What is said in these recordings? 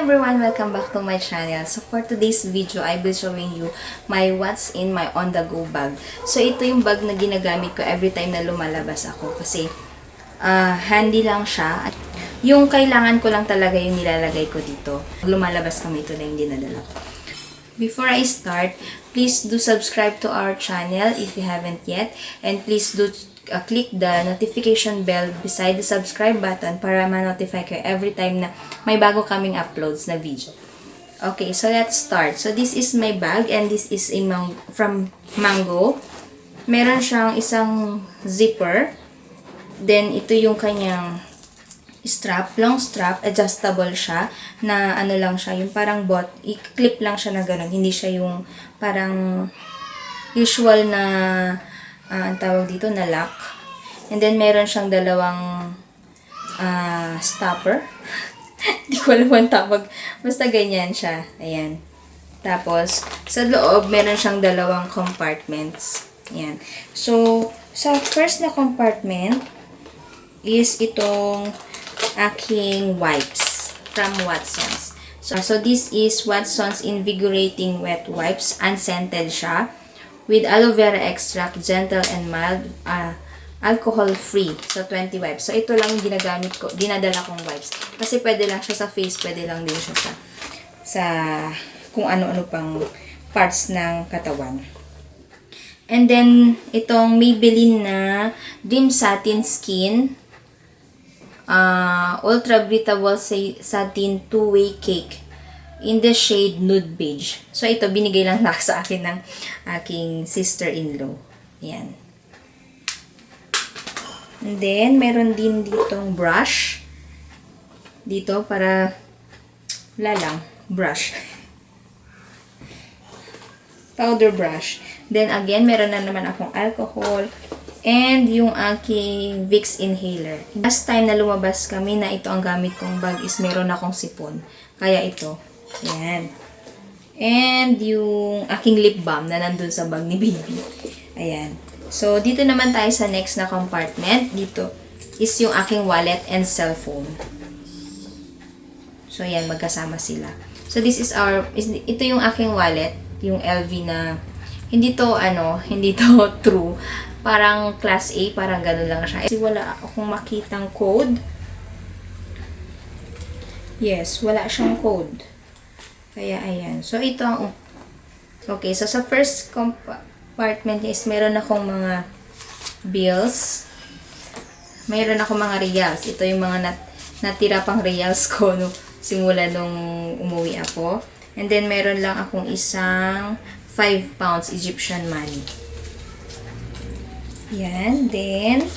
everyone! Welcome back to my channel. So for today's video, I will showing you my what's in my on-the-go bag. So ito yung bag na ginagamit ko every time na lumalabas ako kasi handy lang siya. Yung kailangan ko lang talaga yung nilalagay ko dito. Lumalabas kami, ito na yung dinadala ko. Before I start, please do subscribe to our channel if you haven't yet. And please do click the notification bell beside the subscribe button para ma-notify kayo every time na may bago kaming uploads na video. Okay, so let's start. So this is my bag and this is from Mango. Meron siyang isang zipper. Then ito yung kanyang strap, long strap, adjustable siya, na ano lang siya, yung parang i-clip lang siya na gano'n. Hindi siya yung parang usual na, ang tawag dito, na lock. And then, meron siyang dalawang stopper. Hindi ko alam ang tawag. Basta ganyan siya. Ayan. Tapos, sa loob, meron siyang dalawang compartments. Ayan. So, sa first na compartment is itong aking wipes from Watsons. So this is Watsons Invigorating Wet Wipes. Unscented siya. With aloe vera extract, gentle and mild, alcohol-free. So 20 wipes. So ito lang yung ginagamit ko, dinadala kong wipes. Kasi pwede lang siya sa face, pwede lang din siya sa kung ano-ano pang parts ng katawan. And then, itong Maybelline na Dream Satin Skin Ultra Breathable Satin Two-Way Cake in the shade Nude Beige. So, ito, binigay lang sa akin ng aking sister-in-law. Ayan. And then, meron din ditong brush. Dito, para wala lang, brush. Powder brush. Then, again, meron na naman akong alcohol. And yung aking Vicks inhaler. Last time na lumabas kami na ito ang gamit kong bag is meron akong sipon. Kaya ito. Ayan. And yung aking lip balm na nandun sa bag ni baby. Ayan. So, dito naman tayo sa next na compartment. Dito is yung aking wallet and cellphone. So, ayan. Magkasama sila. So, ito yung aking wallet. Yung LV na, hindi to true. Parang class A, parang gano'n lang siya. Kasi wala akong makitang code. Yes, wala siyang code. Kaya, ayan. So, ito ang... Okay, so sa first compartment is meron akong mga bills. Meron akong mga reals. Ito yung mga natira pang reals ko simula nung umuwi ako. And then, meron lang akong isang 5 pounds Egyptian money. Yan. Then,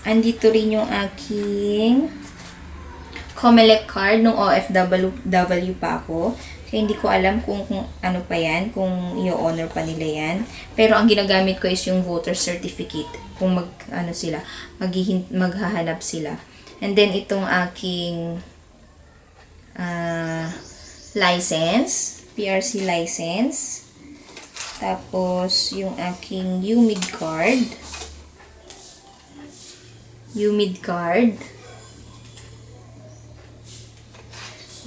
andito rin yung aking Comelec card nung OFW pa ako. Kaya hindi ko alam kung ano pa yan, kung i-honor pa nila yan. Pero ang ginagamit ko is yung voter certificate. Kung maghahanap sila. And then, itong aking license, PRC license. Tapos, yung aking UMID card.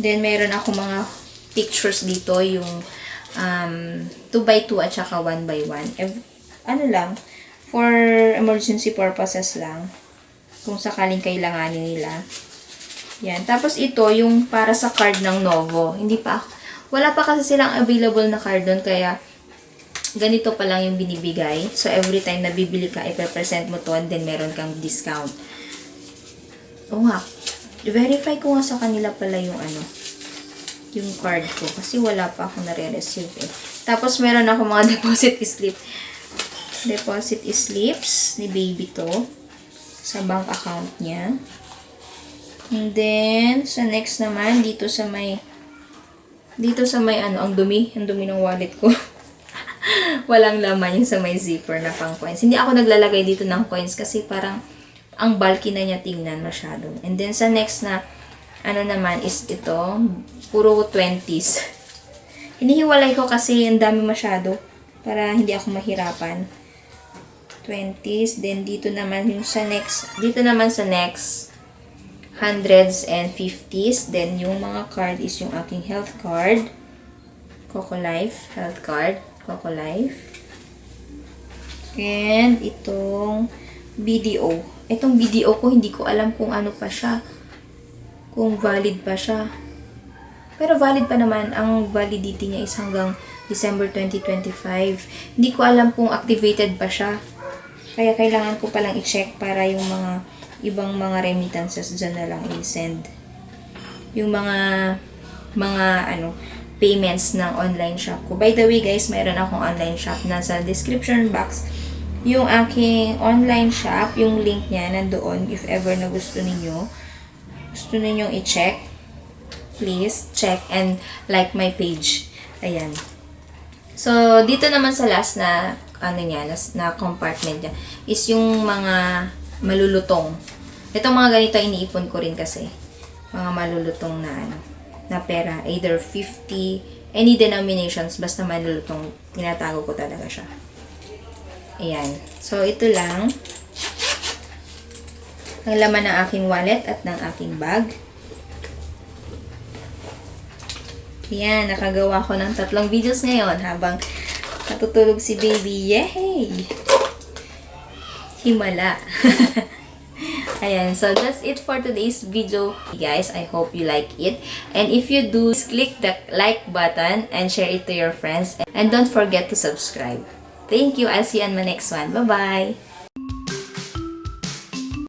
Then, meron ako mga pictures dito. Yung 2x2 at saka 1x1. Ano lang, for emergency purposes lang. Kung sakaling kailanganin nila. Yan. Tapos, ito, yung para sa card ng Novo. Wala pa kasi silang available na card doon. Kaya, ganito pa lang yung binibigay. So, every time na bibili ka, ipe-present mo to and then meron kang discount. Oo nga. Verify ko nga sa kanila pala yung yung card ko. Kasi wala pa ako nare-receive eh. Tapos, meron ako mga deposit slip. Deposit slips ni baby to. Sa bank account niya. And then, sa next naman, dito sa may ang dumi ng wallet ko. Walang laman yung sa may zipper na pang coins. Hindi ako naglalagay dito ng coins kasi parang ang bulky na niya tingnan masyado. And then sa next na naman is ito, puro 20s. Hinihiwalay ko kasi ang dami masyado para hindi ako mahirapan. 20s. Then dito naman sa next hundreds and fifties. Then, yung mga card is yung aking health card. Coco Life. Health card. Coco Life. And, itong BDO. Itong BDO ko, hindi ko alam kung ano pa siya. Kung valid pa siya. Pero valid pa naman. Ang validity niya is hanggang December 2025. Hindi ko alam kung activated pa siya. Kaya kailangan ko palang i-check para yung mga ibang mga remittances dyan na lang i-send. Yung mga payments ng online shop ko. By the way guys, mayroon akong online shop. Nasa description box yung aking online shop, yung link niya nandoon if ever na gusto ninyong i-check. Please check and like my page. Ayan. So, dito naman sa last na na compartment niya is yung mga malulutong. Itong mga ganito iniipon ko rin kasi. Mga malulutong na pera. Either 50, any denominations, basta malulutong, tinatago ko talaga siya. Ayan. So, ito lang ang laman ng aking wallet at ng aking bag. Ayan, nakagawa ko ng 3 videos ngayon habang natutulog si baby. Yay! Himala. Ayan, so that's it for today's video. Guys, I hope you like it. And if you do, click the like button and share it to your friends. And don't forget to subscribe. Thank you. I'll see you on my next one. Bye-bye.